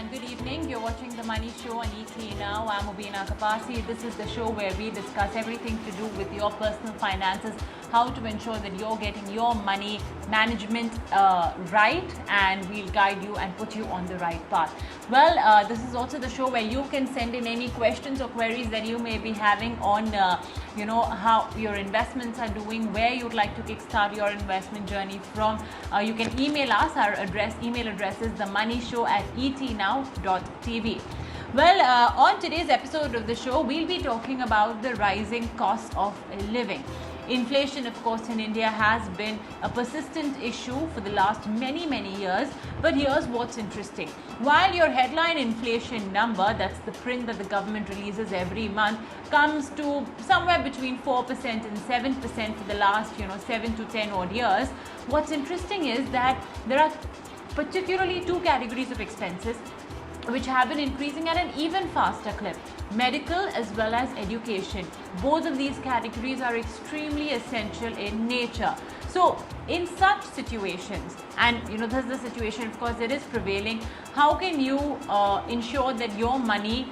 and good evening. You're watching The Money Show on ET Now. I'm Mubina Kapasi. This is the show where we discuss everything to do with your personal finances, how to ensure that you're getting your money management right, and we'll guide you and put you on the right path. Well, this is also the show where you can send in any questions or queries that you may be having on, how your investments are doing, where you'd like to kickstart your investment journey from. You can email us. Our email address is themoneyShow@etnow.tv. Well, on today's episode of the show, we'll be talking about the rising cost of living. Inflation, of course, in India has been a persistent issue for the last many years. But here's what's interesting. While your headline inflation number, that's the print that the government releases every month, comes to somewhere between 4% and 7% for the last, 7 to 10 odd years, what's interesting is that there are particularly two categories of expenses which have been increasing at an even faster clip: medical as well as education. Both of these categories are extremely essential in nature. So in such situations, and this is the situation, of course, that is prevailing, how can you ensure that your money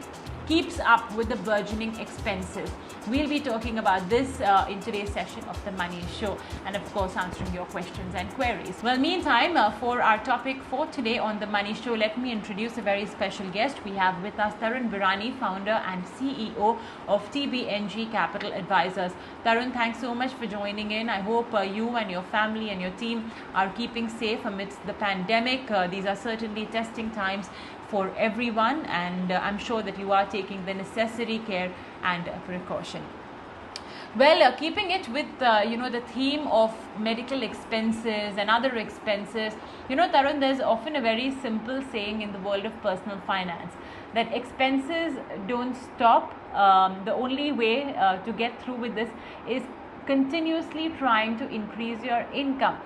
keeps up with the burgeoning expenses? We'll be talking about this in today's session of The Money Show, and of course answering your questions and queries. Well, meantime, for our topic for today on The Money Show, let me introduce a very special guest. We have with us Tarun Birani, founder and CEO of TBNG Capital Advisors. Tarun, thanks so much for joining in. I hope you and your family and your team are keeping safe amidst the pandemic. These are certainly testing times for everyone, and I'm sure that you are taking the necessary care and precaution. Well, keeping it with the theme of medical expenses and other expenses, Tarun, there's often a very simple saying in the world of personal finance that expenses don't stop. The only way to get through with this is continuously trying to increase your income.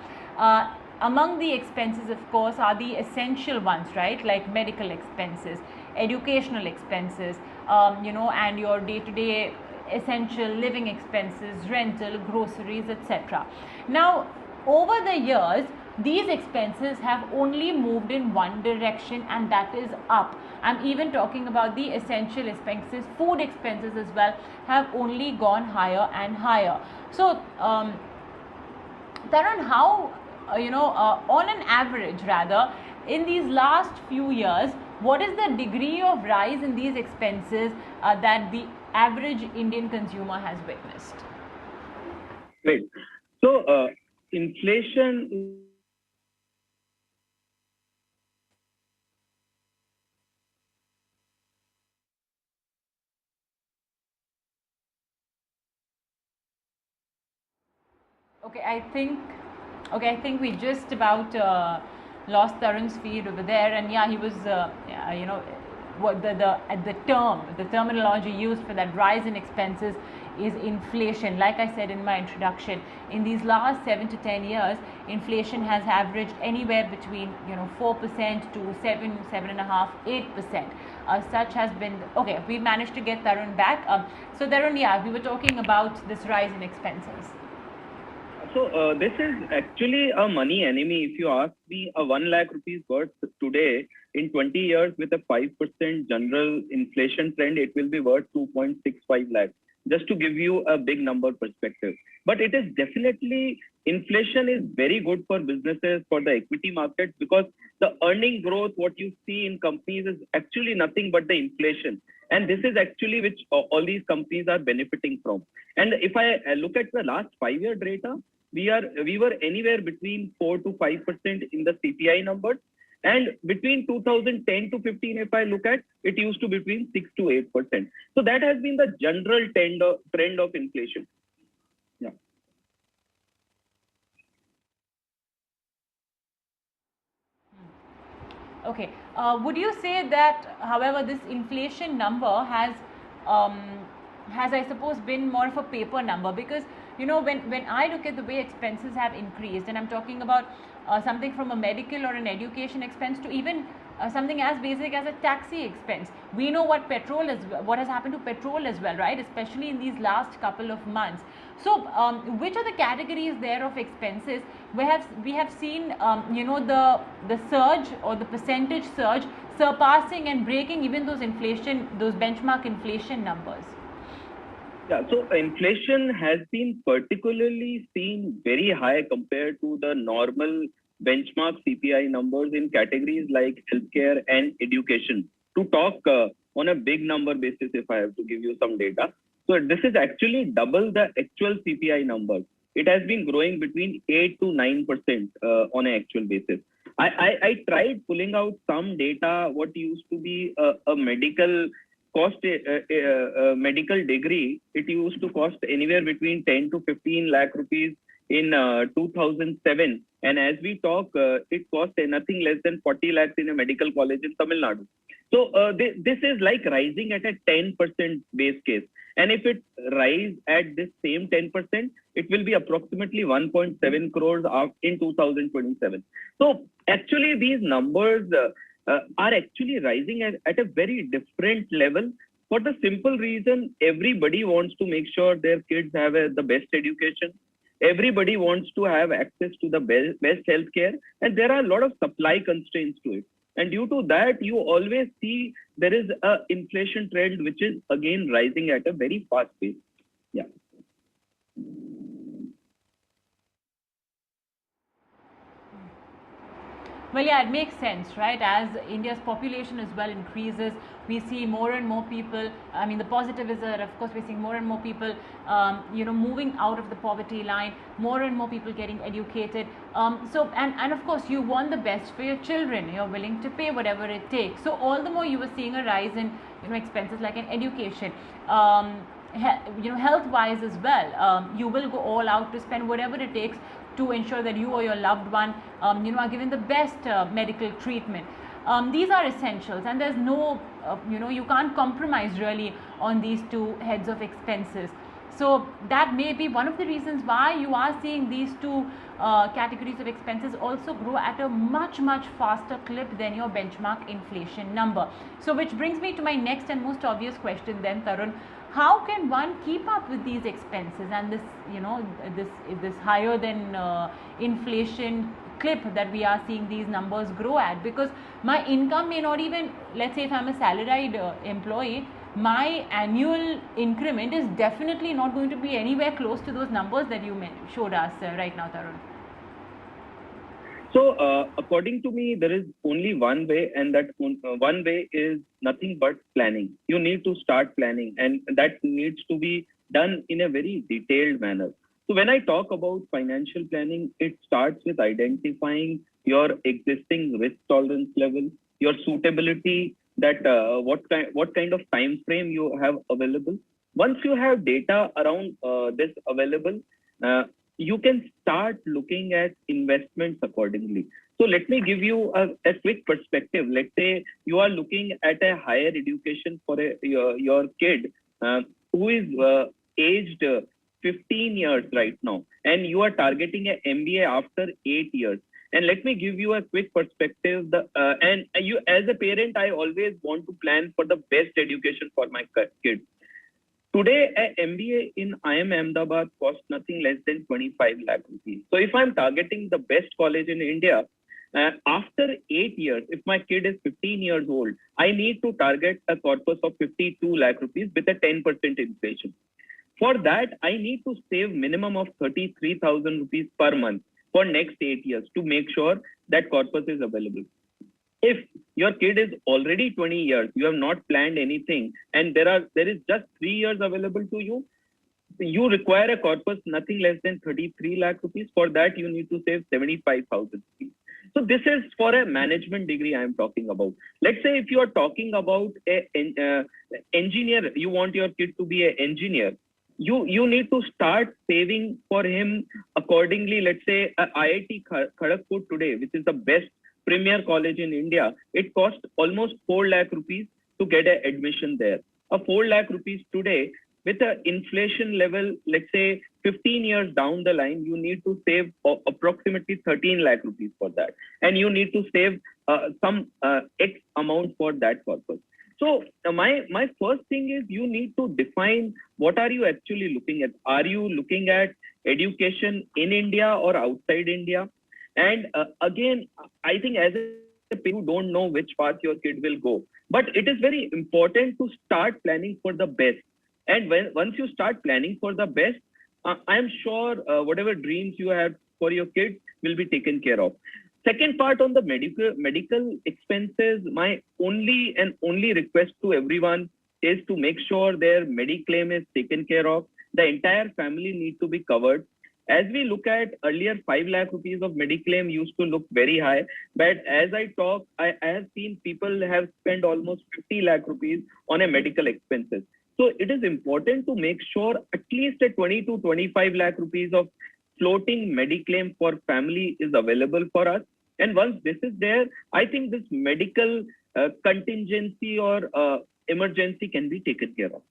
Among the expenses, of course, are the essential ones, right? Like medical expenses, educational expenses, and your day-to-day essential living expenses, rental, groceries, etc. Now, over the years, these expenses have only moved in one direction, and that is up. I'm even talking about the essential expenses. Food expenses as well have only gone higher and higher. So, Tarun, how on an average, rather, in these last few years, what is the degree of rise in these expenses that the average Indian consumer has witnessed? Great. So, inflation. Okay, I think we just about lost Tarun's feed over there, and yeah, he was, what the terminology used for that rise in expenses is inflation. Like I said in my introduction, in these last 7 to 10 years, inflation has averaged anywhere between 4% to 7.5%, 8%. Such has been okay. We managed to get Tarun back. So Tarun, yeah, we were talking about this rise in expenses. So this is actually a money enemy. If you ask me, a 1 lakh rupees worth today, in 20 years with a 5% general inflation trend, it will be worth 2.65 lakhs. Just to give you a big number perspective. But it is definitely, inflation is very good for businesses, for the equity markets, because the earning growth, what you see in companies is actually nothing but the inflation. And this is actually which all these companies are benefiting from. And if I look at the last 5-year data, we were anywhere between 4 to 5% in the CPI numbers, and between 2010 to 15, if I look at, it used to be between 6 to 8%. So that has been the general trend of inflation. Yeah. Okay. Would you say that, however, this inflation number has, I suppose, been more of a paper number? Because when I look at the way expenses have increased, and I'm talking about something from a medical or an education expense to even something as basic as a taxi expense. We know what has happened to petrol as well, right? Especially in these last couple of months. So, which are the categories there of expenses where we have seen, the surge or the percentage surge surpassing and breaking even those benchmark inflation numbers? Yeah, so inflation has been particularly seen very high compared to the normal benchmark CPI numbers in categories like healthcare and education. To talk on a big number basis, if I have to give you some data, so this is actually double the actual CPI numbers. It has been growing between 8 to 9% on an actual basis. I tried pulling out some data, what used to be a medical cost medical degree, it used to cost anywhere between 10 to 15 lakh rupees in 2007. And as we talk, it cost nothing less than 40 lakhs in a medical college in Tamil Nadu. So this is like rising at a 10% base case. And if it rise at this same 10%, it will be approximately 1.7 crores in 2027. So actually these numbers are actually rising at a very different level for the simple reason everybody wants to make sure their kids have the best education. Everybody wants to have access to the best healthcare, and there are a lot of supply constraints to it. And due to that, you always see there is a inflation trend which is again rising at a very fast pace. Yeah. Well, yeah, it makes sense, right? As India's population as well increases, we see more and more people. I mean, the positive is that, of course, we're seeing more and more people, moving out of the poverty line, more and more people getting educated. And of course, you want the best for your children. You're willing to pay whatever it takes. So all the more you were seeing a rise in, expenses like in education. Health wise as well, you will go all out to spend whatever it takes to ensure that you or your loved one are given the best medical treatment. These are essentials, and there's no you can't compromise really on these two heads of expenses. So that may be one of the reasons why you are seeing these two categories of expenses also grow at a much faster clip than your benchmark inflation number. So which brings me to my next and most obvious question then, Tarun. How can one keep up with these expenses and this higher than inflation clip that we are seeing these numbers grow at? Because my income may not even, let's say if I'm a salaried employee, my annual increment is definitely not going to be anywhere close to those numbers that you showed us right now, Tarun. So, according to me, there is only one way, and that one way is nothing but planning. You need to start planning, and that needs to be done in a very detailed manner. So, when I talk about financial planning, it starts with identifying your existing risk tolerance level, your suitability, that what kind of time frame you have available. Once you have data around this available, you can start looking at investments accordingly. So let me give you a quick perspective. Let's say you are looking at a higher education for your kid who is aged 15 years right now, and you are targeting an MBA after 8 years. And let me give you a quick perspective. And you, as a parent, I always want to plan for the best education for my kids. Today, an MBA in IIM Ahmedabad costs nothing less than 25 lakh rupees. So if I'm targeting the best college in India, after 8 years, if my kid is 15 years old, I need to target a corpus of 52 lakh rupees with a 10% inflation. For that, I need to save minimum of 33,000 rupees per month for next 8 years to make sure that corpus is available. If your kid is already 20 years, you have not planned anything, and there is just 3 years available to you, you require a corpus nothing less than 33 lakh rupees. For that, you need to save 75,000 rupees. So this is for a management degree I am talking about. Let's say if you are talking about an engineer, you want your kid to be an engineer, you need to start saving for him accordingly. Let's say IIT Kharagpur today, which is the best premier college in India, it costs almost 4 lakh rupees to get an admission there. A 4 lakh rupees today, with an inflation level, let's say 15 years down the line, you need to save approximately 13 lakh rupees for that. And you need to save some X amount for that purpose. So my first thing is you need to define what are you actually looking at. Are you looking at education in India or outside India? And again, I think as a you don't know which path your kid will go. But it is very important to start planning for the best. And once you start planning for the best, I am sure whatever dreams you have for your kids will be taken care of. Second part on the medical expenses, my only request to everyone is to make sure their mediclaim is taken care of. The entire family need to be covered. As we look at earlier, 5 lakh rupees of mediclaim used to look very high. But as I talk, I have seen people have spent almost 50 lakh rupees on a medical expenses. So it is important to make sure at least a 20 to 25 lakh rupees of floating mediclaim for family is available for us. And once this is there, I think this medical contingency or emergency can be taken care of.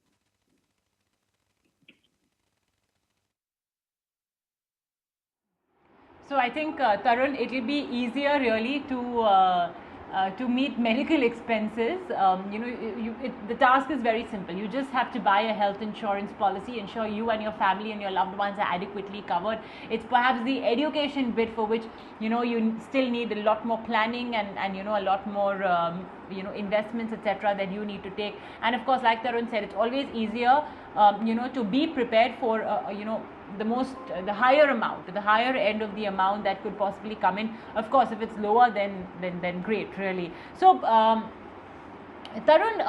So I think, Tarun, it will be easier really to meet medical expenses. The task is very simple. You just have to buy a health insurance policy, ensure you and your family and your loved ones are adequately covered. It's perhaps the education bit for which, you still need a lot more planning and a lot more, investments, etc., that you need to take. And of course, like Tarun said, it's always easier, to be prepared for, the higher amount, the higher end of the amount that could possibly come in. Of course, if it's lower, then great, really. So, Tarun,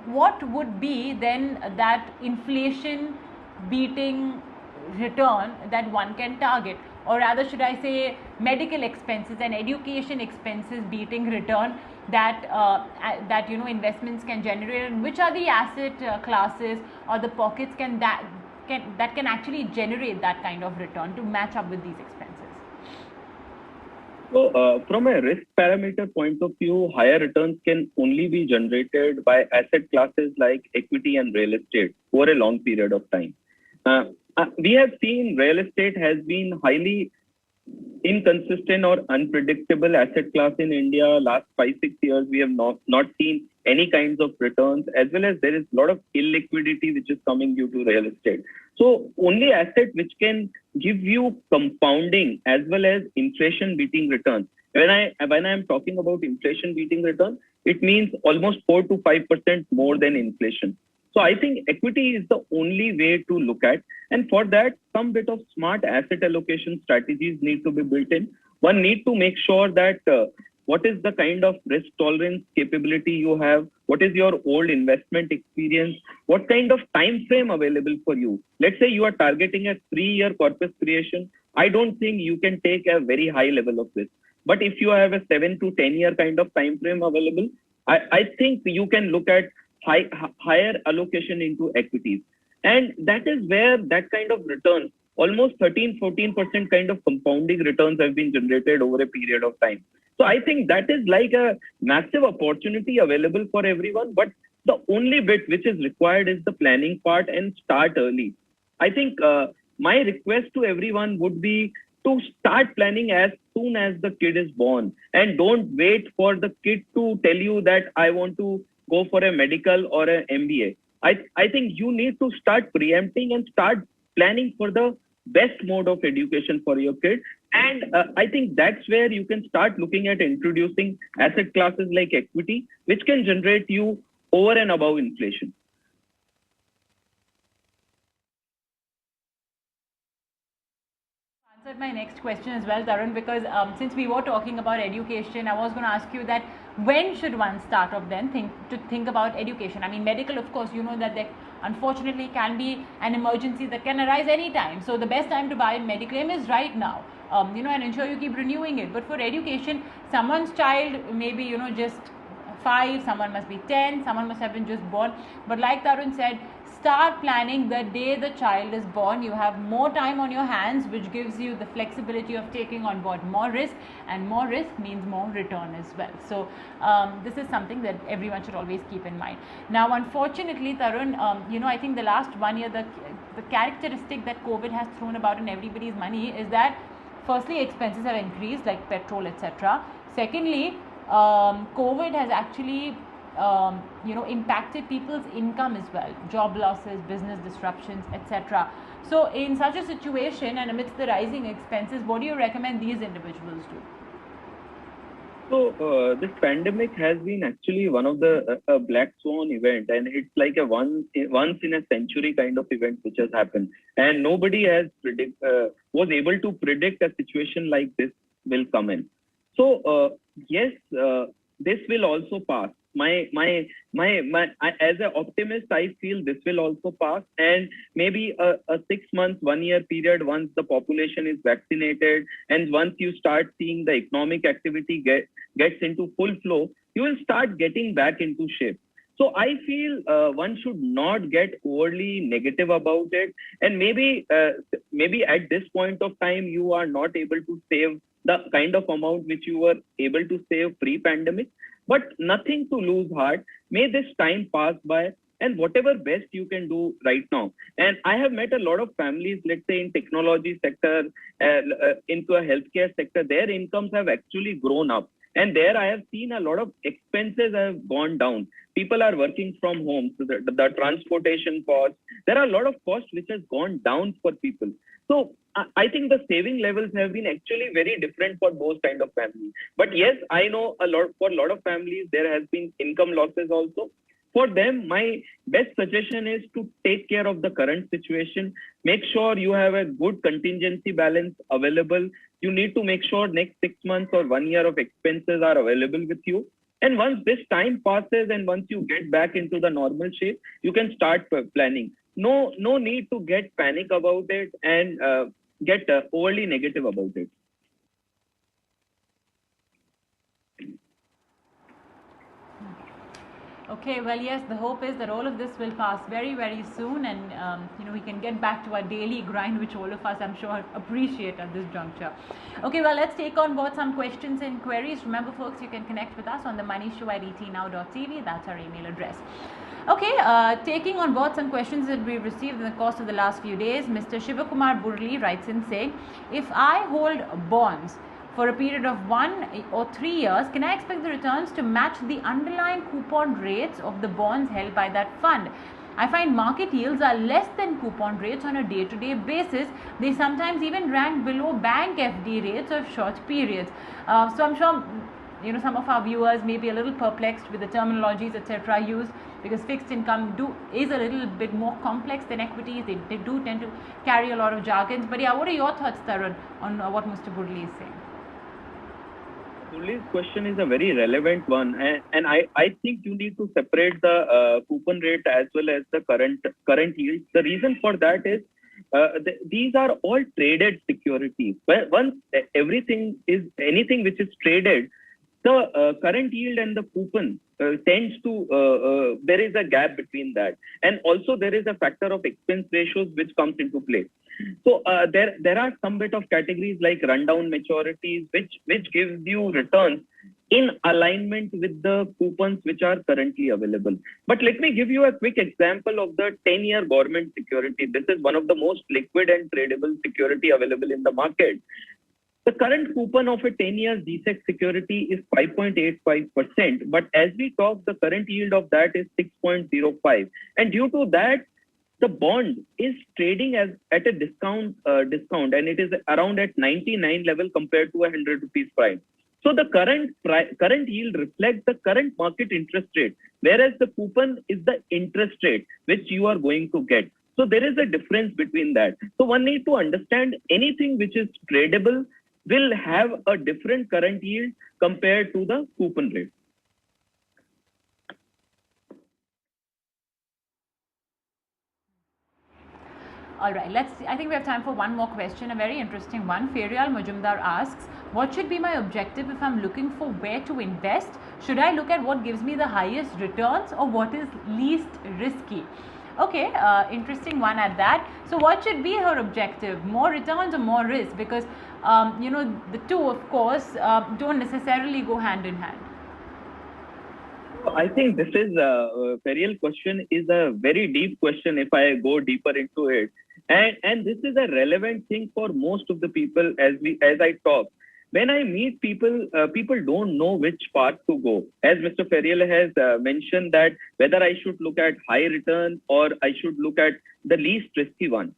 what would be then that inflation beating return that one can target? Or rather, should I say, medical expenses and education expenses beating return that investments can generate, and which are the asset classes or the pockets that can actually generate that kind of return to match up with these expenses? So from a risk parameter point of view, higher returns can only be generated by asset classes like equity and real estate over a long period of time. We have seen real estate has been highly inconsistent or unpredictable asset class in India. Last 5-6 years, we have not seen any kinds of returns, as well as there is a lot of illiquidity which is coming due to real estate. So only asset which can give you compounding as well as inflation beating returns. When I am talking about inflation beating return, it means almost 4 to 5% more than inflation. So I think equity is the only way to look at. And for that, some bit of smart asset allocation strategies need to be built in. One need to make sure that what is the kind of risk tolerance capability you have, what is your old investment experience, what kind of time frame available for you. Let's say you are targeting a 3-year corpus creation. I don't think you can take a very high level of risk. But if you have a 7 to 10 year kind of time frame available, I think you can look at higher allocation into equities. And that is where that kind of return, almost 13-14% kind of compounding returns have been generated over a period of time. So I think that is like a massive opportunity available for everyone. But the only bit which is required is the planning part and start early. I think my request to everyone would be to start planning as soon as the kid is born, and don't wait for the kid to tell you that I want to go for a medical or an MBA. I think you need to start preempting and start planning for the best mode of education for your kid. And I think that's where you can start looking at introducing asset classes like equity, which can generate you over and above inflation. Answered my next question as well, Tarun, because since we were talking about education, I was going to ask you that when should one start off then think about education? I mean, medical, of course, you know that there unfortunately can be an emergency that can arise anytime. So the best time to buy mediclaim is right now, and ensure you keep renewing it. But for education, someone's child maybe, just 5, someone must be 10, someone must have been just born. But like Tarun said, start planning the day the child is born. You have more time on your hands, which gives you the flexibility of taking on board more risk, and more risk means more return as well. So this is something that everyone should always keep in mind. Now, unfortunately, Tarun, I think the last 1 year, the characteristic that COVID has thrown about in everybody's money is that, firstly, expenses have increased, like petrol, etc. Secondly, COVID has actually impacted people's income as well, job losses, business disruptions, etc. So in such a situation and amidst the rising expenses, what do you recommend these individuals do? This pandemic has been actually one of the black swan event, and it's like a once in a century kind of event which has happened, and nobody has was able to predict a situation like this will come in. So yes, this will also pass. As an optimist, I feel this will also pass, and maybe a 6 months, 1 year period once the population is vaccinated, and once you start seeing the economic activity gets into full flow, you will start getting back into shape. So I feel one should not get overly negative about it, and maybe at this point of time you are not able to save the kind of amount which you were able to save pre-pandemic, but nothing to lose heart. May this time pass by, and whatever best you can do right now. And I have met a lot of families, let's say in technology sector, into a healthcare sector, their incomes have actually grown up. And there I have seen a lot of expenses have gone down. People are working from home, so the transportation costs, there are a lot of costs which has gone down for people. So I think the saving levels have been actually very different for those kind of families. But yes, I know for a lot of families, there has been income losses also. For them, my best suggestion is to take care of the current situation. Make sure you have a good contingency balance available. You need to make sure next 6 months or 1 year of expenses are available with you. And once this time passes and once you get back into the normal shape, you can start planning. No need to get panic about it and get overly negative about it. Okay, well, yes, the hope is that all of this will pass very, very soon, and we can get back to our daily grind, which all of us, I'm sure, appreciate at this juncture. Okay, well, let's take on board some questions and queries. Remember, folks, you can connect with us on the Money Show at etnow.tv. That's our email address. Okay, taking on board some questions that we've received in the course of the last few days, Mr. Shivakumar Burli writes in saying, if I hold bonds for a period of 1 or 3 years, can I expect the returns to match the underlying coupon rates of the bonds held by that fund? I find market yields are less than coupon rates on a day-to-day basis. They sometimes even rank below bank FD rates of short periods. So I'm sure some of our viewers may be a little perplexed with the terminologies, etc. used, because fixed income is a little bit more complex than equities. They do tend to carry a lot of jargons. But yeah, what are your thoughts, Tarun, on what Mr. Burli is saying? Burli's question is a very relevant one, and I think you need to separate the coupon rate as well as the current yield. The reason for that is these are all traded securities. Once anything which is traded, the current yield and the coupon tends to there is a gap between that, and also there is a factor of expense ratios which comes into play. So there are some bit of categories like rundown maturities which gives you returns in alignment with the coupons which are currently available. But let me give you a quick example of the 10-year government security. This is one of the most liquid and tradable security available in the market. The current coupon of a 10-year GSEC security is 5.85%, but as we talk, the current yield of that is 6.05, and due to that, the bond is trading at a discount, and it is around at 99 level compared to 100 rupees price. So the current yield reflects the current market interest rate, whereas the coupon is the interest rate which you are going to get. So there is a difference between that. So one need to understand anything which is tradable will have a different current yield compared to the coupon rate. All right, let's see. I think we have time for one more question, a very interesting one. Ferial Majumdar asks, what should be my objective if I'm looking for where to invest? Should I look at what gives me the highest returns or what is least risky? Okay, interesting one at that. So what should be her objective? More returns or more risk? Because, the two, of course, don't necessarily go hand in hand. I think this is a Ferial question is a very deep question if I go deeper into it. And this is a relevant thing for most of the people as I talk. When I meet people, people don't know which path to go. As Mr. Ferial has mentioned that whether I should look at high return or I should look at the least risky one.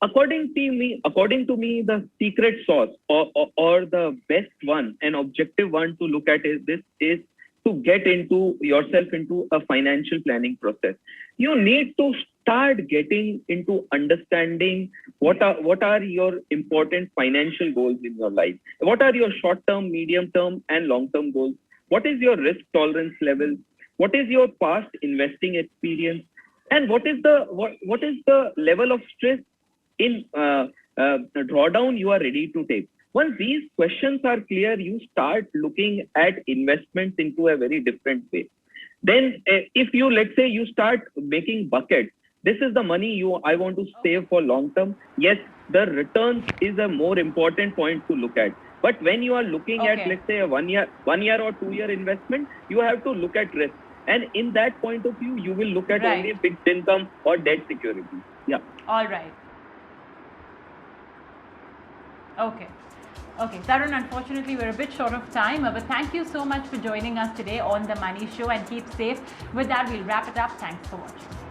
according to me, the secret sauce or the best one, an objective one to look at is to get into yourself into a financial planning process. You need to start getting into understanding what are your important financial goals in your life. What are your short term, medium term, and long term goals? What is your risk tolerance level? What is your past investing experience? And what is the level of stress in drawdown you are ready to take? Once these questions are clear, you start looking at investments into a very different way. Then if you, let's say you start making buckets, this is the money I want to save for long term. Yes, the returns is a more important point to look at. But when you are looking at, let's say, a 1 year or 2 year investment, you have to look at risk. And in that point of view, you will look at only fixed income or debt security. Yeah. All right. Okay. Okay, Tarun, unfortunately, we're a bit short of time, but thank you so much for joining us today on The Money Show, and keep safe. With that, we'll wrap it up. Thanks for watching.